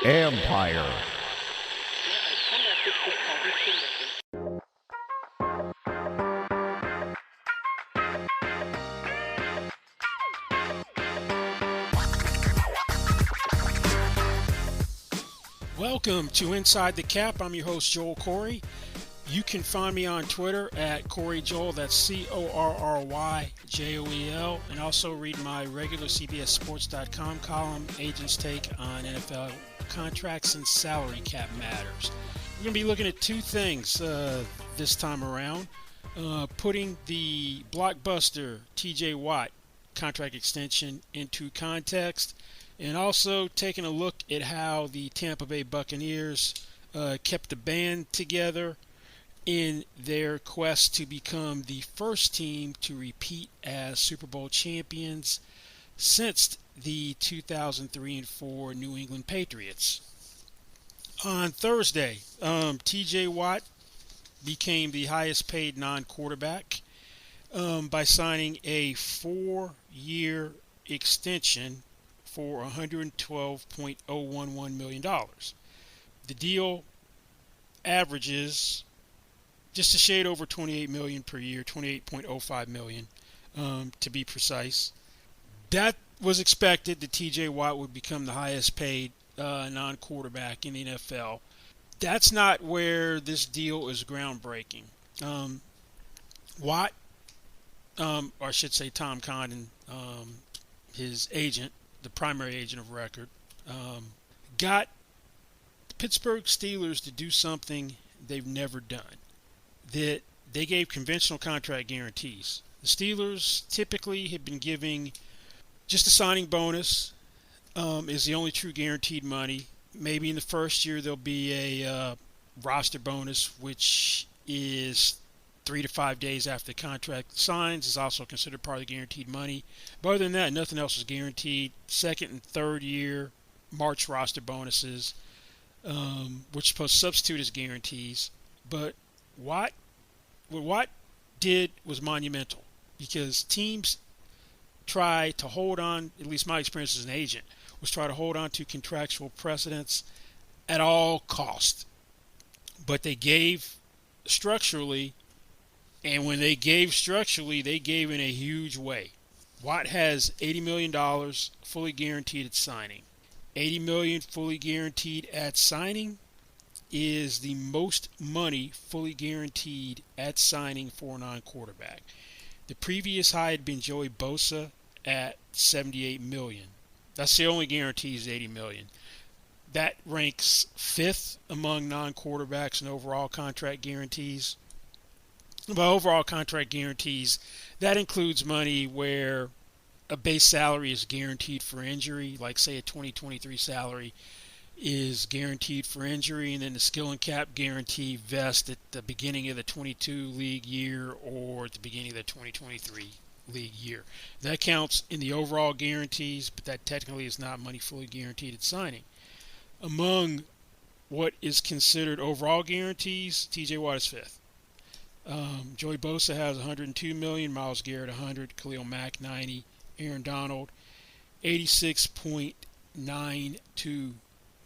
Empire. Welcome to Inside the Cap. I'm your host, Joel Corey. You can find me on Twitter at Corey Joel. That's CORRYJOEL. And also read my regular CBSSports.com column, Agents Take on NFL Contracts and Salary Cap Matters. We're going to be looking at two things this time around. Putting the blockbuster TJ Watt contract extension into context, and also taking a look at how the Tampa Bay Buccaneers kept the band together in their quest to become the first team to repeat as Super Bowl champions since the 2003-4 New England Patriots. On Thursday, TJ Watt became the highest paid non-quarterback by signing a 4-year extension for $112.011 million. The deal averages just a shade over $28 million per year, $28.05 million to be precise. That was expected that TJ Watt would become the highest paid non-quarterback in the NFL. That's not where this deal is groundbreaking. Watt, or I should say Tom Condon, his agent, the primary agent of record, got the Pittsburgh Steelers to do something they've never done. That they gave conventional contract guarantees. The Steelers typically have been giving just a signing bonus is the only true guaranteed money. Maybe in the first year there'll be a roster bonus, which is 3 to 5 days after the contract signs, is also considered part of the guaranteed money. But other than that, nothing else is guaranteed. Second and third year March roster bonuses, which are supposed to substitute as guarantees. But what Watt did was monumental, because teams try to hold on, at least my experience as an agent, was try to hold on to contractual precedents at all cost. But they gave structurally, and when they gave structurally, they gave in a huge way. Watt has $80 million fully guaranteed at signing. $80 million fully guaranteed at signing is the most money fully guaranteed at signing for a non-quarterback. The previous high had been Joey Bosa at $78 million. That's the only guarantee is $80 million. That ranks fifth among non-quarterbacks in overall contract guarantees. By overall contract guarantees, that includes money where a base salary is guaranteed for injury, like say a 2023 salary is guaranteed for injury, and then the skill and cap guarantee vests at the beginning of the 22 league year or at the beginning of the 2023 league year. That counts in the overall guarantees, but that technically is not money fully guaranteed at signing. Among what is considered overall guarantees, TJ Watt is fifth. Joey Bosa has $102 million, Myles Garrett $100, Khalil Mack $90, Aaron Donald $86.92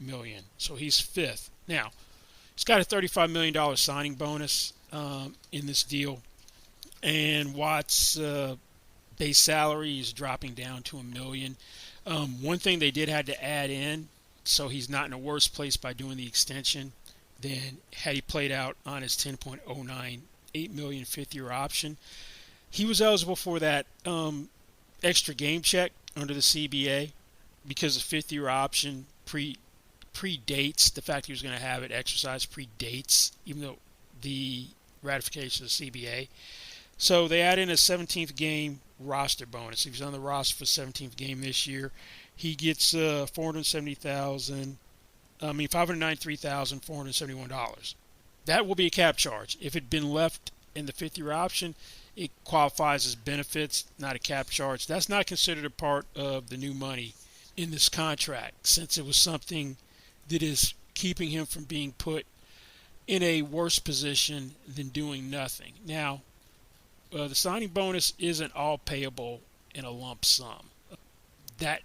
million. So he's fifth. Now, he's got a $35 million signing bonus in this deal, and Watt's base salary is dropping down to $1 million. One thing they did have to add in, so he's not in a worse place by doing the extension than had he played out on his $10.098 million fifth-year option. He was eligible for that extra game check under the CBA because the fifth-year option predates the fact he was going to have it exercised, predates, even though the ratification of the CBA. So they add in a 17th game roster bonus. If he's on the roster for the 17th game this year, he gets $593,471. That will be a cap charge. If it had been left in the fifth-year option, it qualifies as benefits, not a cap charge. That's not considered a part of the new money in this contract, since it was something that is keeping him from being put in a worse position than doing nothing. Now, the signing bonus isn't all payable in a lump sum. That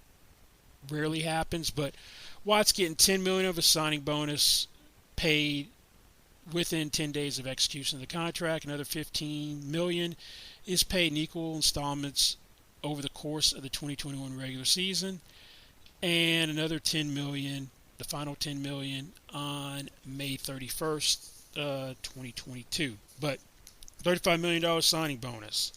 rarely happens, but Watt's getting $10 million of a signing bonus paid within 10 days of execution of the contract. Another $15 million is paid in equal installments over the course of the 2021 regular season, and another $10 million, the final $10 million, on May 31st, 2022. But $35 million signing bonus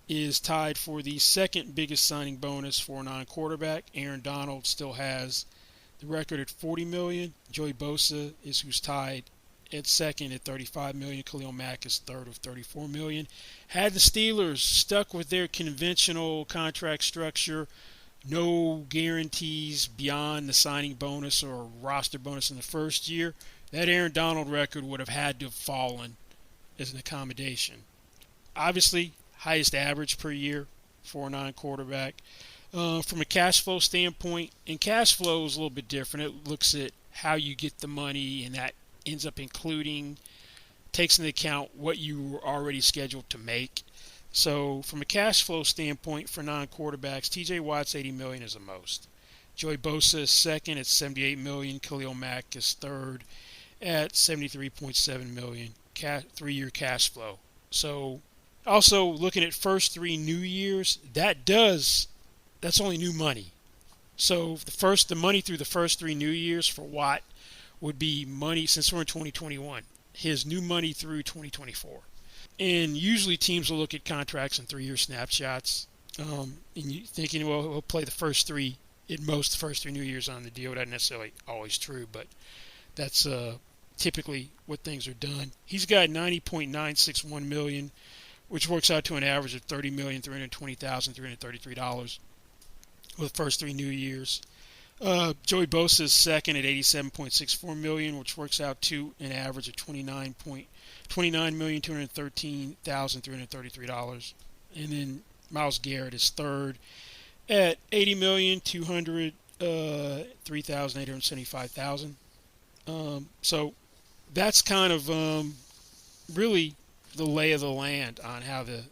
is tied for the second biggest signing bonus for a non-quarterback. Aaron Donald still has the record at $40 million. Joey Bosa is who's tied at second at $35 million. Khalil Mack is third with $34 million. Had the Steelers stuck with their conventional contract structure, no guarantees beyond the signing bonus or roster bonus in the first year, that Aaron Donald record would have had to have fallen as an accommodation. Obviously, highest average per year for a non-quarterback. From a cash flow standpoint, and cash flow is a little bit different. It looks at how you get the money, and that ends up takes into account what you were already scheduled to make. So from a cash flow standpoint for non-quarterbacks, TJ Watt's $80 million is the most. Joey Bosa is second at $78 million. Khalil Mack is third at $73.7 million. 3-year cash flow. So also looking at first 3 new years, that's only new money. So the money through the first 3 new years for Watt would be money, since we're in 2021, his new money through 2024. And usually teams will look at contracts in 3-year snapshots, and you thinking, well, he'll play the first 3, at most the first 3 new years on the deal. That's not necessarily always true, but that's typically what things are done. He's got $90.961 million, which works out to an average of $30,320,333 with the first 3 new years. Joey Bosa is second at $87.64 million, which works out to an average of $29,213,333. And then Myles Garrett is third at $80,203,875,000. So that's kind of really the lay of the land on how the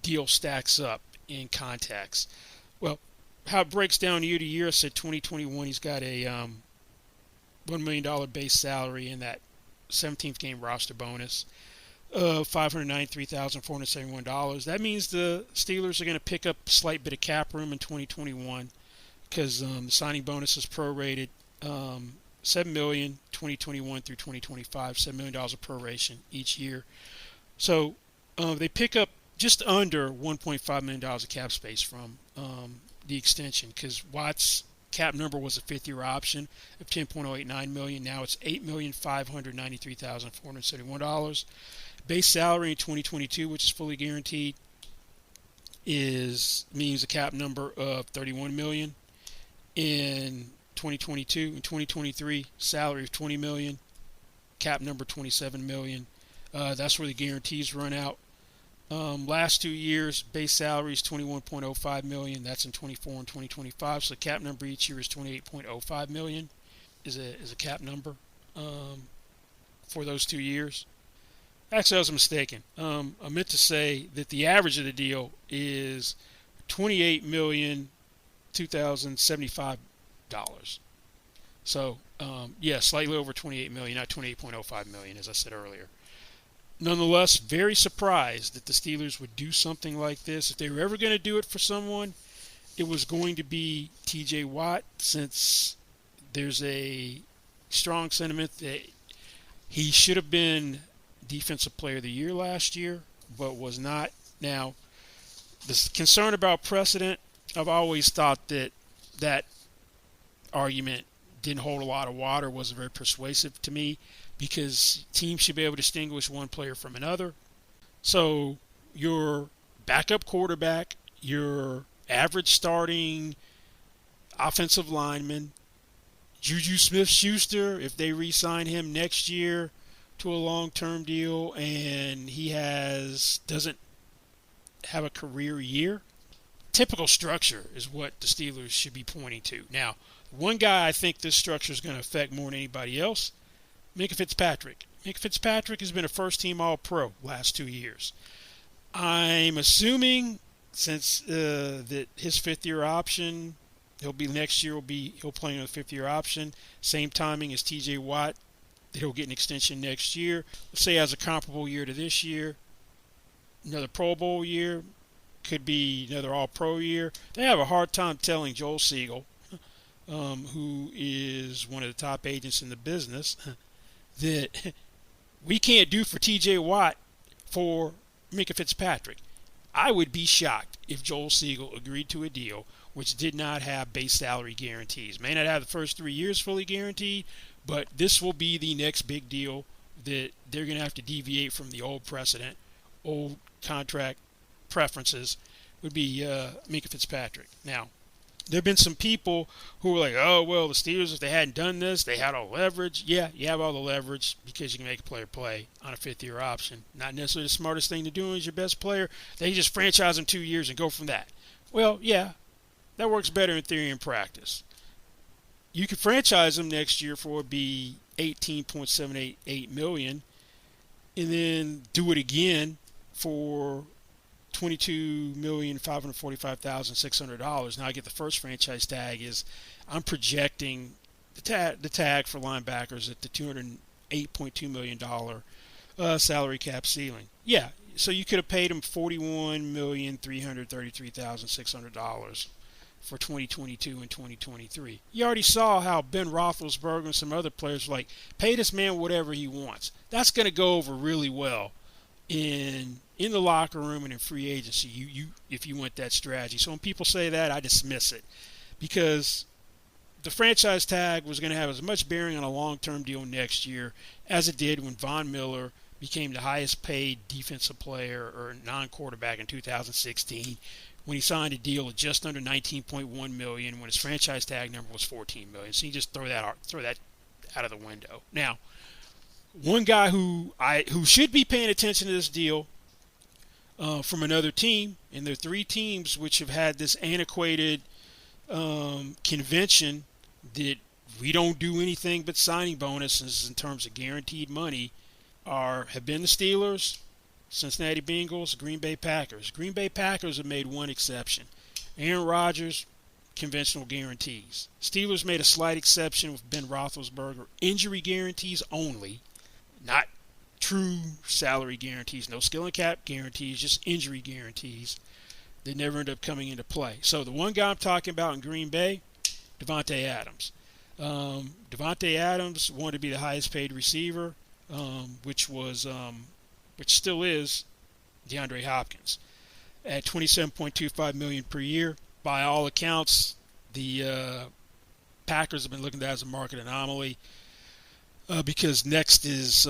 deal stacks up in context. Well, how it breaks down year to year, I said 2021 he's got a $1 million base salary and that 17th game roster bonus of $593,471. That means the Steelers are going to pick up a slight bit of cap room in 2021 because the signing bonus is prorated. $7 million 2021 through 2025, $7 million of proration each year. So they pick up just under $1.5 million of cap space from the extension, because Watt's cap number was a 5th-year option of $10.089 million. Now it's $8,593,471. Base salary in 2022, which is fully guaranteed, means a cap number of $31 million. In 2022 and 2023, salary of $20 million, cap number $27 million. That's where the guarantees run out. Last 2 years, base salary is $21.05 million. That's in 24 and 2025. So the cap number each year is $28.05 million. Is a cap number for those 2 years. Actually, I was mistaken. I meant to say that the average of the deal is $28,002,075. So, slightly over $28 million, not $28.05 million, as I said earlier. Nonetheless, very surprised that the Steelers would do something like this. If they were ever going to do it for someone, it was going to be TJ Watt, since there's a strong sentiment that he should have been Defensive Player of the Year last year, but was not. Now, the concern about precedent, I've always thought that argument didn't hold a lot of water, wasn't very persuasive to me, because teams should be able to distinguish one player from another. So your backup quarterback, your average starting offensive lineman, Juju Smith-Schuster, if they re-sign him next year to a long-term deal and he doesn't have a career year, typical structure is what the Steelers should be pointing to. Now, one guy I think this structure is going to affect more than anybody else, Minka Fitzpatrick. Minka Fitzpatrick has been a first-team All-Pro last 2 years. I'm assuming, since that his 5th-year option He'll be next year. He'll play on a fifth-year option. Same timing as T.J. Watt. He'll get an extension next year. Let's say has a comparable year to this year. Another Pro Bowl year. Could be another All-Pro year. They have a hard time telling Joel Siegel, who is one of the top agents in the business, that we can't do for T.J. Watt for Minka Fitzpatrick. I would be shocked if Joel Siegel agreed to a deal which did not have base salary guarantees. May not have the first 3 years fully guaranteed, but this will be the next big deal that they're going to have to deviate from the old precedent, old contract preferences, would be Minka Fitzpatrick. Now, there have been some people who were like, oh, well, the Steelers, if they hadn't done this, they had all the leverage. Yeah, you have all the leverage because you can make a player play on a fifth-year option. Not necessarily the smartest thing to do as your best player. They just franchise him 2 years and go from that. Well, yeah, that works better in theory and practice. You could franchise him next year for it be $18.788 million, and then do it again for $22,545,600. Now I get the first franchise tag is I'm projecting the tag for linebackers at the $208.2 million salary cap ceiling. Yeah, so you could have paid him $41,333,600 for 2022 and 2023. You already saw how Ben Roethlisberger and some other players were like, pay this man whatever he wants. That's going to go over really well in the locker room and in free agency, you if you want that strategy. So when people say that, I dismiss it, because the franchise tag was going to have as much bearing on a long-term deal next year as it did when Von Miller became the highest paid defensive player or non-quarterback in 2016, when he signed a deal of just under $19.1 million when his franchise tag number was $14 million. So you just throw that out of the window. Now, one guy who should be paying attention to this deal from another team, and there are 3 teams which have had this antiquated convention that we don't do anything but signing bonuses in terms of guaranteed money, have been the Steelers, Cincinnati Bengals, Green Bay Packers. Green Bay Packers have made one exception. Aaron Rodgers, conventional guarantees. Steelers made a slight exception with Ben Roethlisberger, injury guarantees only, not true salary guarantees, no skill and cap guarantees, just injury guarantees that never end up coming into play. So the one guy I'm talking about in Green Bay, Davante Adams. Davante Adams wanted to be the highest paid receiver, which still is DeAndre Hopkins at $27.25 million per year. By all accounts, the Packers have been looking at that as a market anomaly. Because next is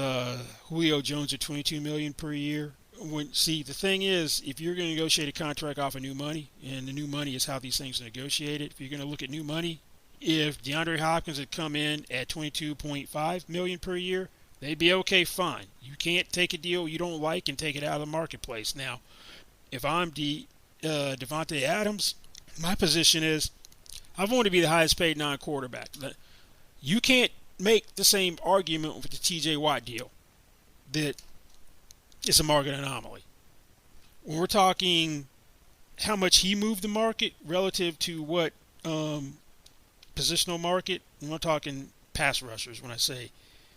Julio Jones at $22 million per year. The thing is, if you're going to negotiate a contract off of new money, and the new money is how these things are negotiated, if you're going to look at new money, if DeAndre Hopkins had come in at $22.5 million per year, they'd be okay, fine. You can't take a deal you don't like and take it out of the marketplace. Now, if I'm Davante Adams, my position is I want to be the highest paid non-quarterback. You can't make the same argument with the T.J. Watt deal that it's a market anomaly. When we're talking how much he moved the market relative to what positional market, and I'm talking pass rushers when I say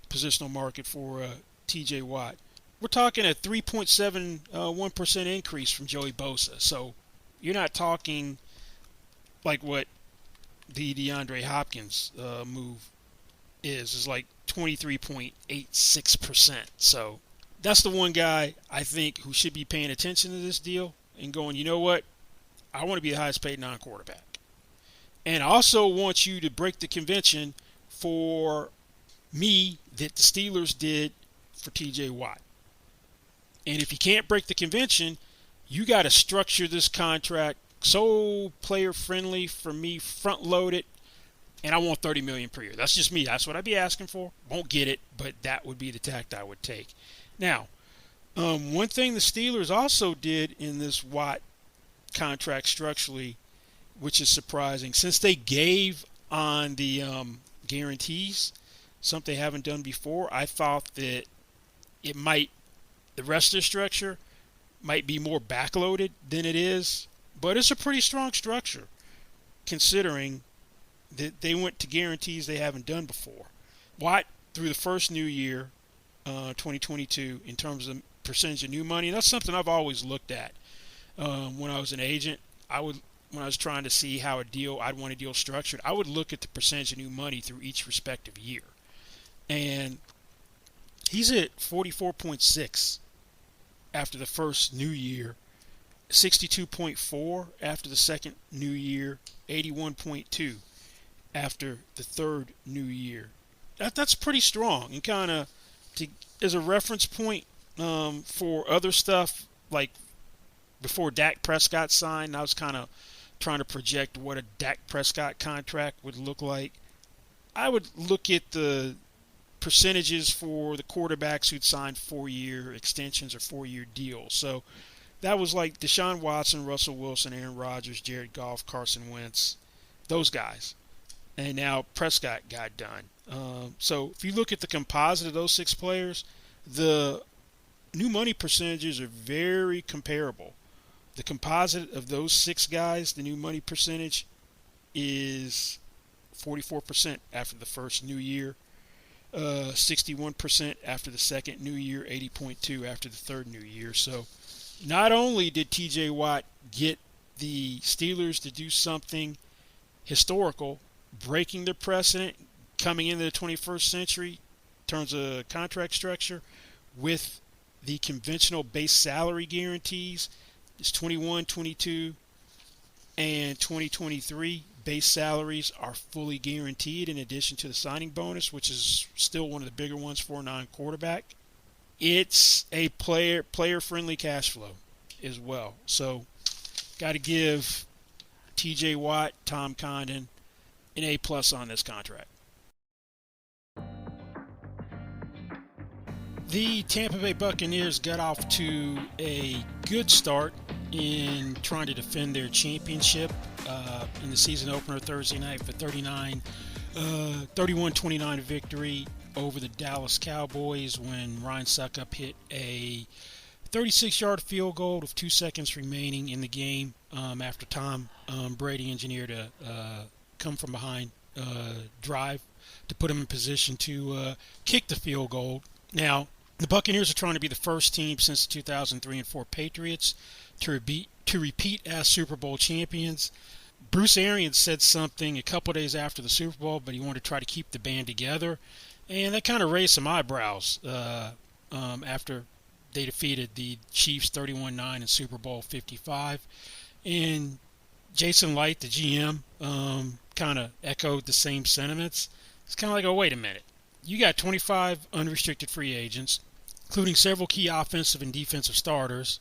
positional market for T.J. Watt, we're talking a 3.71% increase from Joey Bosa. So you're not talking like what the DeAndre Hopkins move is like 23.86%. So that's the one guy I think who should be paying attention to this deal and going, you know what? I want to be the highest paid non-quarterback. And I also want you to break the convention for me that the Steelers did for T.J. Watt. And if you can't break the convention, you got to structure this contract so player-friendly for me, front-loaded, and I want $30 million per year. That's just me. That's what I'd be asking for. Won't get it, but that would be the tact I would take. Now, one thing the Steelers also did in this Watt contract structurally, which is surprising, since they gave on the guarantees, something they haven't done before, I thought that the rest of the structure might be more backloaded than it is, but it's a pretty strong structure. considering that they went to guarantees they haven't done before. Watt, through the first new year, 2022, in terms of percentage of new money, that's something I've always looked at. When I was an agent, when I was trying to see how I'd want a deal structured, I would look at the percentage of new money through each respective year. And he's at 44.6 after the first new year, 62.4 after the second new year, 81.2 after the third new year. That's pretty strong, and kind of as a reference point for other stuff, like before Dak Prescott signed, I was kind of trying to project what a Dak Prescott contract would look like. I would look at the percentages for the quarterbacks who'd signed 4-year extensions or 4-year deals. So that was like Deshaun Watson, Russell Wilson, Aaron Rodgers, Jared Goff, Carson Wentz, those guys. And now Prescott got done. So if you look at the composite of those 6 players, the new money percentages are very comparable. The composite of those 6 guys, the new money percentage is 44% after the first new year, 61% after the second new year, 80.2 after the third new year. So not only did TJ Watt get the Steelers to do something historical, breaking their precedent, coming into the 21st century in terms of contract structure with the conventional base salary guarantees. It's 21, 22, and 2023 base salaries are fully guaranteed in addition to the signing bonus, which is still one of the bigger ones for a non-quarterback. It's a player-friendly cash flow as well. So got to give TJ Watt, Tom Condon, an A+ on this contract. The Tampa Bay Buccaneers got off to a good start in trying to defend their championship in the season opener Thursday night for 31-29 victory over the Dallas Cowboys when Ryan Suckup hit a 36-yard field goal with 2 seconds remaining in the game after Tom Brady engineered a come from behind drive to put him in position to kick the field goal. Now, the Buccaneers are trying to be the first team since the 2003 and 4 Patriots to repeat as Super Bowl champions. Bruce Arians said something a couple days after the Super Bowl, but he wanted to try to keep the band together, and that kind of raised some eyebrows after they defeated the Chiefs 31-9 in Super Bowl 55. And Jason Light, the GM, kind of echoed the same sentiments. It's kind of like, oh, wait a minute. You got 25 unrestricted free agents, including several key offensive and defensive starters.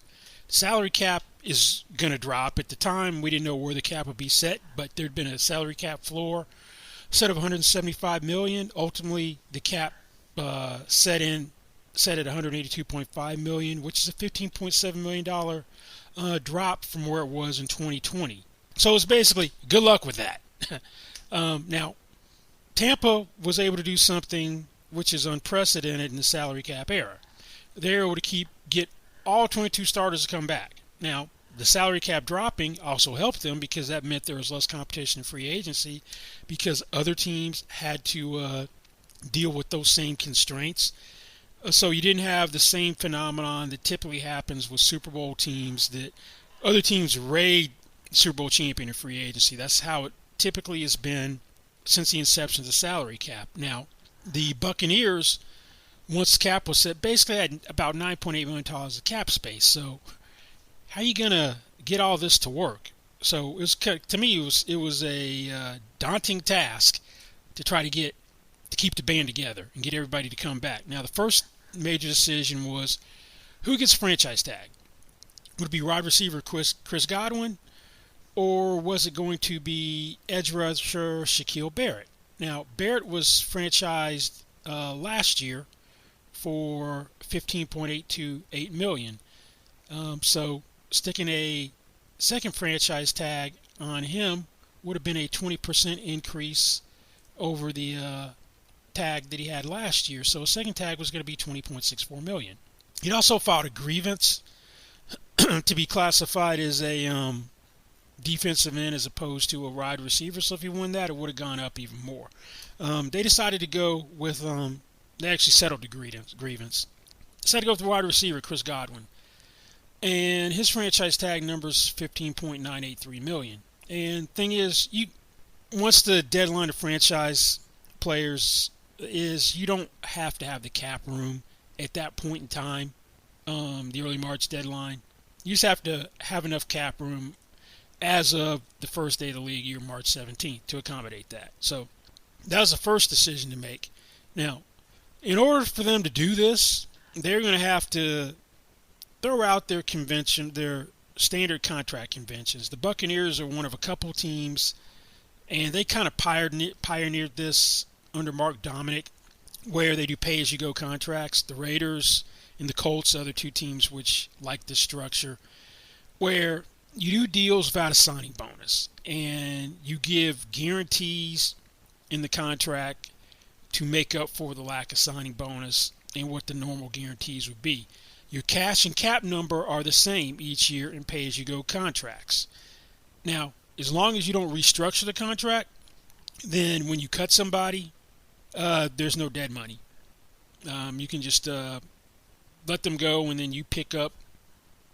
Salary cap is going to drop. At the time, we didn't know where the cap would be set, but there'd been a salary cap floor set of $175 million. Ultimately, the cap set at $182.5 million, which is a $15.7 million drop from where it was in 2020. So it's basically good luck with that. Now, Tampa was able to do something which is unprecedented in the salary cap era. They're able to get all 22 starters to come back. Now, the salary cap dropping also helped them because that meant there was less competition in free agency because other teams had to deal with those same constraints. So you didn't have the same phenomenon that typically happens with Super Bowl teams that other teams raid Super Bowl champion in free agency. That's how it typically has been since the inception of the salary cap. Now, the Buccaneers, once the cap was set, basically had about $9.8 million of cap space. So how are you going to get all this to work? So it was, to me, it was a daunting task to try to keep the band together and get everybody to come back. Now, the first major decision was who gets franchise tag? Would it be wide receiver Chris Godwin, or was it going to be edge rusher Shaquille Barrett? Now, Barrett was franchised last year for $15.828 million. So sticking a second franchise tag on him would have been a 20% increase over the tag that he had last year. So a second tag was going to be $20.64 million. He also filed a grievance to be classified as a defensive end as opposed to a wide receiver. So if he won that, it would have gone up even more. They decided to go with, they actually settled the grievance. Decided to go with the wide receiver, Chris Godwin. And his franchise tag number is $15.983 million. And thing is, once the deadline of franchise players is, you don't have to have the cap room at that point in time, the early March deadline. You just have to have enough cap room as of the first day of the league year, March 17th, to accommodate that. So that was the first decision to make. Now, in order for them to do this, they're going to have to throw out their standard contract conventions. The Buccaneers are one of a couple teams, and they kind of pioneered this under Mark Dominic, where they do pay-as-you-go contracts. The Raiders and the Colts, other two teams which like this structure, where you do deals without a signing bonus, and you give guarantees in the contract to make up for the lack of signing bonus and what the normal guarantees would be. Your cash and cap number are the same each year in pay-as-you-go contracts. Now, as long as you don't restructure the contract, then when you cut somebody, there's no dead money. You can just let them go, and then you pick up,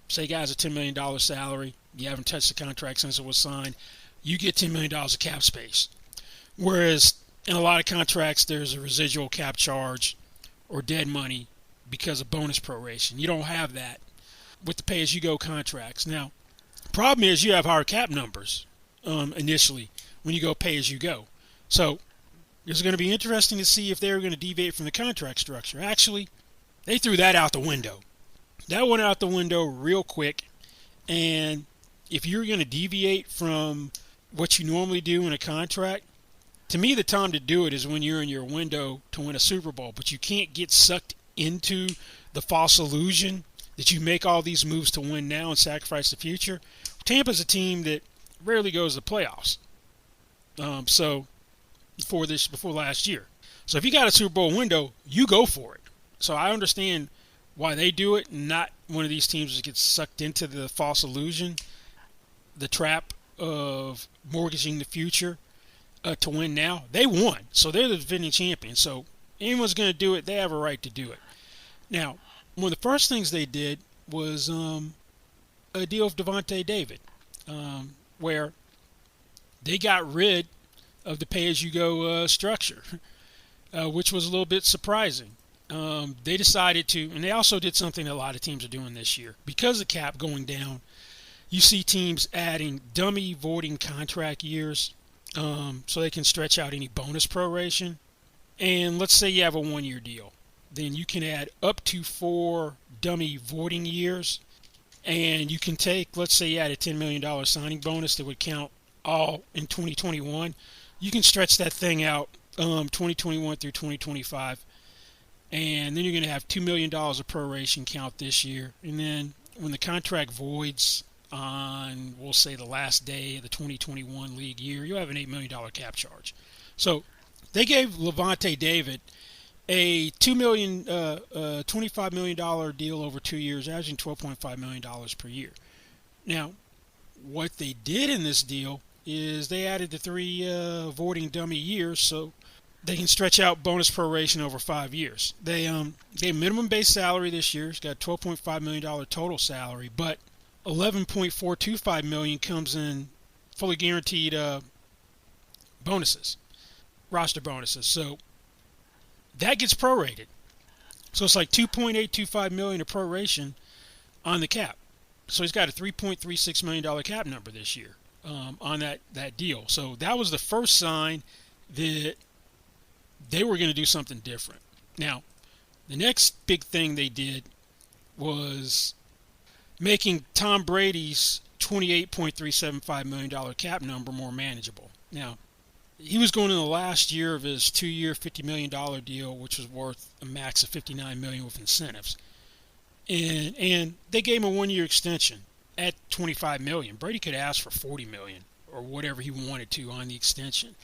say, guys, a $10 million salary. You haven't touched the contract since it was signed. You get $10 million of cap space. Whereas in a lot of contracts, there's a residual cap charge or dead money because of bonus proration. You don't have that with the pay-as-you-go contracts. Now, problem is you have higher cap numbers initially when you go pay-as-you-go. So it's going to be interesting to see if they're going to deviate from the contract structure. Actually, they threw that out the window. That went out the window real quick. And if you're going to deviate from what you normally do in a contract, to me, the time to do it is when you're in your window to win a Super Bowl. But you can't get sucked into the false illusion that you make all these moves to win now and sacrifice the future. Tampa's a team that rarely goes to the playoffs. So before last year. So if you got a Super Bowl window, you go for it. So I understand why they do it, and not one of these teams that gets sucked into the false illusion, the trap of mortgaging the future to win now. They won, so they're the defending champion. So anyone's going to do it, they have a right to do it. Now, one of the first things they did was a deal with Devontae David, where they got rid of the pay-as-you-go structure, which was a little bit surprising. They decided to, and they also did something that a lot of teams are doing this year. Because of cap going down, you see teams adding dummy voiding contract years so they can stretch out any bonus proration. And let's say you have a one-year deal. Then you can add up to 4 dummy voiding years. And you can take, let's say you had a $10 million signing bonus that would count all in 2021. You can stretch that thing out 2021 through 2025. And then you're going to have $2 million of proration count this year. And then when the contract voids on, we'll say, the last day of the 2021 league year, you'll have an $8 million cap charge. So they gave Levante David a $25 million deal over 2 years, averaging $12.5 million per year. Now, what they did in this deal is they added the 3 voiding dummy years so they can stretch out bonus proration over 5 years. They gave minimum base salary this year. It's got $12.5 million total salary, but $11.425 million comes in fully guaranteed bonuses, roster bonuses. So that gets prorated. So it's like $2.825 million of proration on the cap. So he's got a $3.36 million cap number this year on that deal. So that was the first sign that they were going to do something different. Now, the next big thing they did was making Tom Brady's $28.375 million cap number more manageable. Now, he was going in the last year of his 2-year, $50 million deal, which was worth a max of $59 million with incentives. And they gave him a 1-year extension at $25 million. Brady could ask for $40 million or whatever he wanted to on the extension.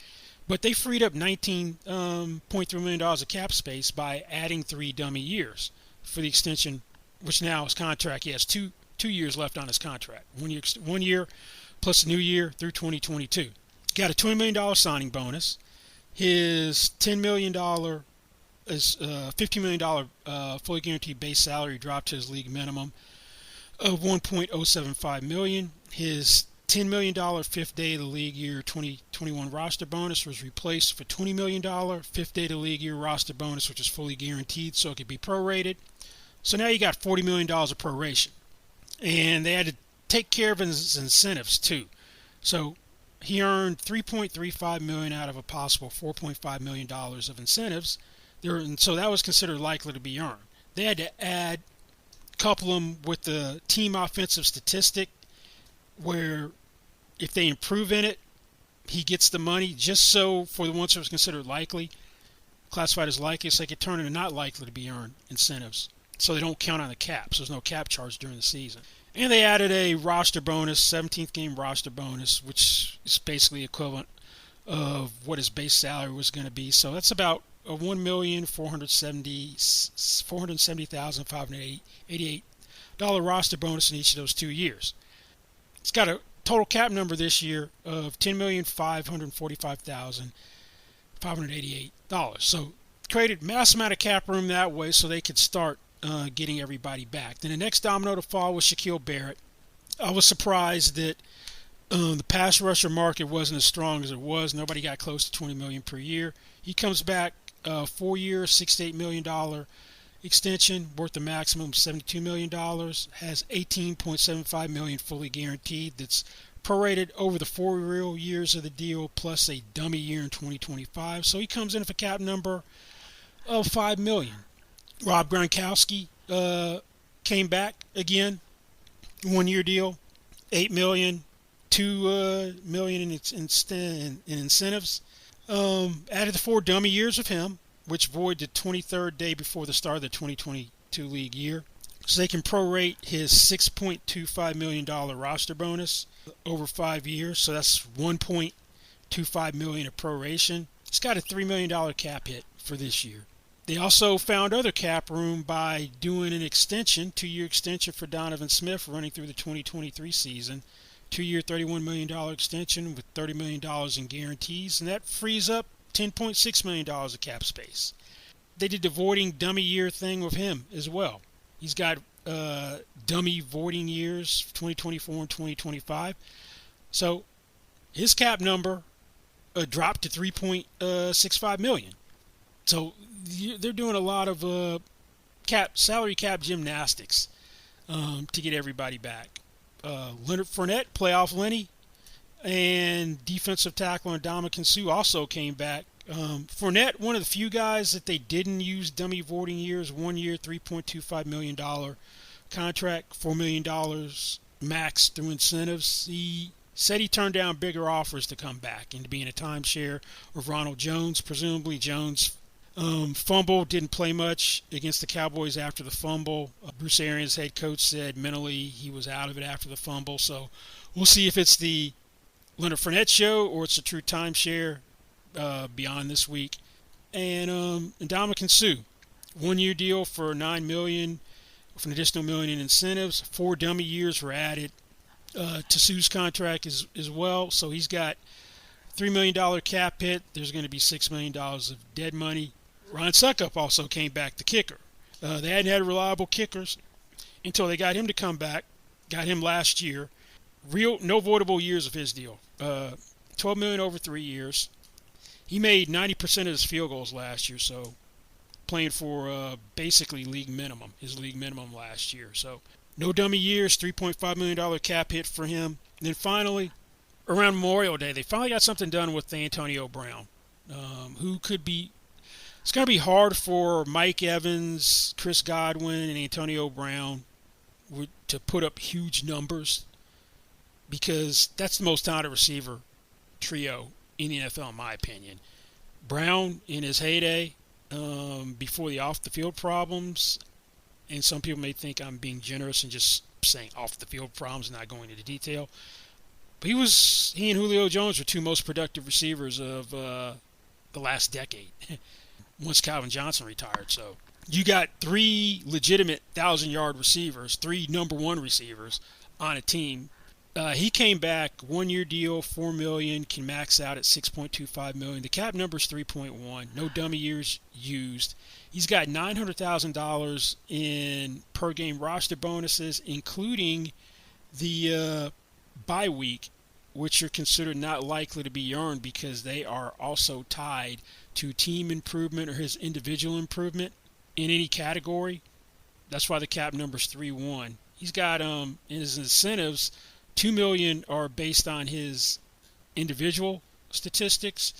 But they freed up $19.3 million of cap space by adding 3 dummy years for the extension, which now his contract, he has two years left on his contract. 1 year plus a new year through 2022. Got a $20 million signing bonus. His $10 million is $15 million fully guaranteed base salary dropped to his league minimum of $1.075 million. His $10 million fifth day of the league year 2021 roster bonus was replaced for $20 million fifth day of the league year roster bonus, which is fully guaranteed, so it could be prorated. So now you got $40 million of proration. And they had to take care of his incentives too. So he earned $3.35 million out of a possible $4.5 million of incentives. And so that was considered likely to be earned. They had to couple them with the team offensive statistic, where if they improve in it, he gets the money, just so for the ones that was considered likely, classified as likely, so they could turn into not likely to be earned incentives. So they don't count on the cap. So there's no cap charge during the season. And they added a roster bonus, 17th game roster bonus, which is basically equivalent of what his base salary was going to be. So that's about a $1,470,588 roster bonus in each of those 2 years. It's got a total cap number this year of $10,545,588. So created mass amount of cap room that way, so they could start getting everybody back. Then the next domino to fall was Shaquille Barrett. I was surprised that the pass rusher market wasn't as strong as it was. Nobody got close to $20 million per year. He comes back 4 years, $68 million extension, worth a maximum of $72 million, has $18.75 million fully guaranteed. That's prorated over the 4 real years of the deal plus a dummy year in 2025. So he comes in with a cap number of $5 million. Rob Gronkowski came back again, 1 year deal, $8 million, $2 million in incentives. Added the 4 dummy years of him, which void the 23rd day before the start of the 2022 league year. So they can prorate his $6.25 million roster bonus over 5 years. So that's $1.25 million of proration. It's got a $3 million cap hit for this year. They also found other cap room by doing an extension, 2-year extension for Donovan Smith running through the 2023 season. 2-year, $31 million extension with $30 million in guarantees, and that frees up $10.6 million of cap space. They did the voiding dummy year thing with him as well. He's got dummy voiding years, 2024 and 2025. So his cap number dropped to $3.65 million. So they're doing a lot of salary cap gymnastics to get everybody back. Leonard Fournette, playoff Lenny, and defensive tackle Ndamukong Suh also came back. Fournette, one of the few guys that they didn't use dummy voiding years, 1 year, $3.25 million contract, $4 million max through incentives. He said he turned down bigger offers to come back and to be in a timeshare with Ronald Jones. Presumably Jones fumble, didn't play much against the Cowboys after the fumble. Bruce Arians, head coach, said mentally he was out of it after the fumble. So we'll see if it's the Leonard Fournette show or it's a true timeshare beyond this week. And Ndamukong Suh, 1 year deal for $9 million with an additional $1 million in incentives. 4 dummy years were added to Suh's contract as well. So he's got $3 million cap hit. There's going to be $6 million of dead money. Ryan Suckup also came back, the kicker. They hadn't had reliable kickers until they got him to come back. Got him last year. No voidable years of his deal. $12 million over 3 years. He made 90% of his field goals last year, so playing for basically league minimum, his league minimum last year. So no dummy years, $3.5 million cap hit for him. And then finally, around Memorial Day, they finally got something done with Antonio Brown, who could be. It's going to be hard for Mike Evans, Chris Godwin, and Antonio Brown to put up huge numbers because that's the most talented receiver trio in the NFL, in my opinion. Brown, in his heyday, before the off-the-field problems, and some people may think I'm being generous and just saying off-the-field problems and not going into detail, but he and Julio Jones were 2 most productive receivers of the last decade. Once Calvin Johnson retired. So you got 3 legitimate 1,000-yard receivers, 3 number 1 receivers on a team He came back, 1 year deal, $4 million, can max out at $6.25 million. The cap number is 3.1. No dummy years used. He's got $900,000 in per game roster bonuses, including the bye week, which are considered not likely to be earned because they are also tied to team improvement or his individual improvement in any category. That's why the cap number is 3.1. He's got in his incentives, $2 million are based on his individual statistics,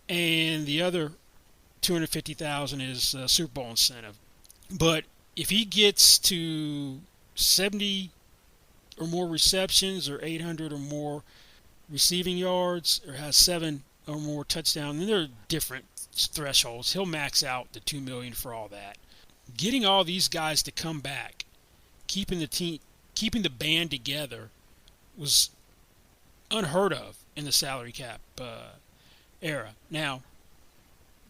and the other $250,000 is Super Bowl incentive. But if he gets to 70 or more receptions or 800 or more receiving yards or has 7 or more touchdowns, then there are different thresholds. He'll max out the $2 million for all that. Getting all these guys to come back, keeping the band together, was unheard of in the salary cap era. Now,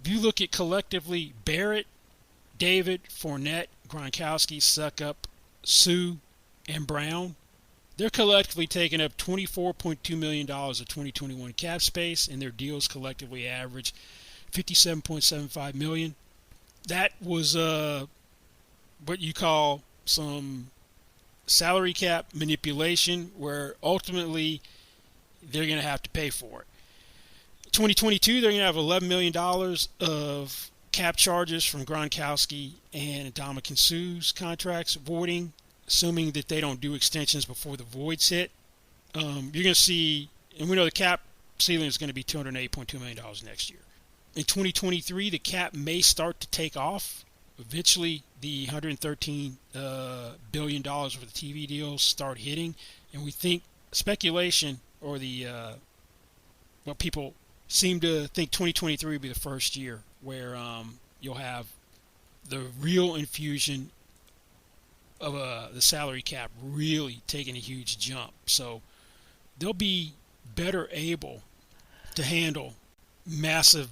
if you look at collectively, Barrett, David, Fournette, Gronkowski, Suckup, Sue, and Brown, they're collectively taking up $24.2 million of 2021 cap space, and their deals collectively average $57.75 million. That was what you call some salary cap manipulation, where ultimately they're going to have to pay for it. 2022, they're going to have $11 million of cap charges from Gronkowski and Ndamukong Suh's contracts voiding, assuming that they don't do extensions before the voids hit. You're going to see, and we know the cap ceiling is going to be $208.2 million next year. In 2023, the cap may start to take off. Eventually, the $113 billion worth of TV deals start hitting, and we think speculation, or what people seem to think, 2023 will be the first year where you'll have the real infusion of the salary cap really taking a huge jump. So they'll be better able to handle massive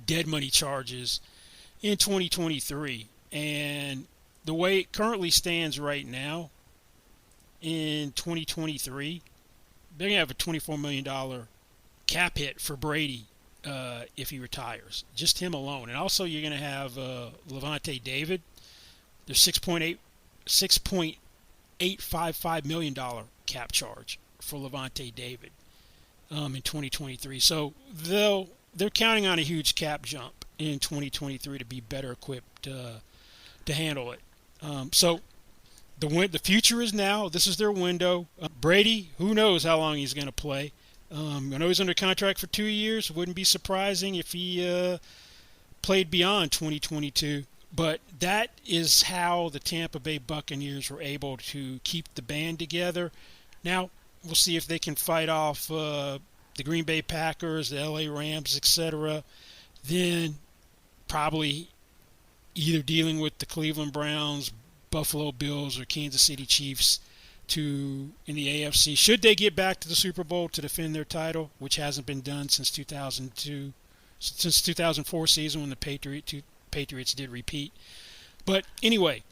dead money charges in 2023. And the way it currently stands right now, in 2023, they're going to have a $24 million cap hit for Brady if he retires. Just him alone. And also you're going to have Levante David. There's $6.855 million cap charge for Levante David in 2023. So they're counting on a huge cap jump in 2023 to be better equipped to handle it. So the future is now. This is their window. Brady, who knows how long he's going to play. I know he's under contract for 2 years. Wouldn't be surprising if he played beyond 2022. But that is how the Tampa Bay Buccaneers were able to keep the band together. Now, we'll see if they can fight off the Green Bay Packers, the LA Rams, etc. Then probably either dealing with the Cleveland Browns, Buffalo Bills, or Kansas City Chiefs in the AFC. Should they get back to the Super Bowl to defend their title, which hasn't been done since 2004 season when the Patriots did repeat. But anyway,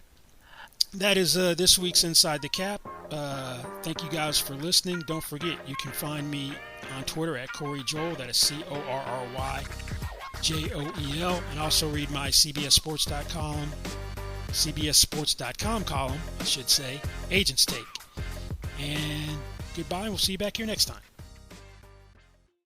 that is this week's Inside the Cap. Thank you guys for listening. Don't forget, you can find me on Twitter at Corey Joel. That is CorryJoel, and also read my CBSSports.com column, I should say, Agent's Take. And goodbye, and we'll see you back here next time.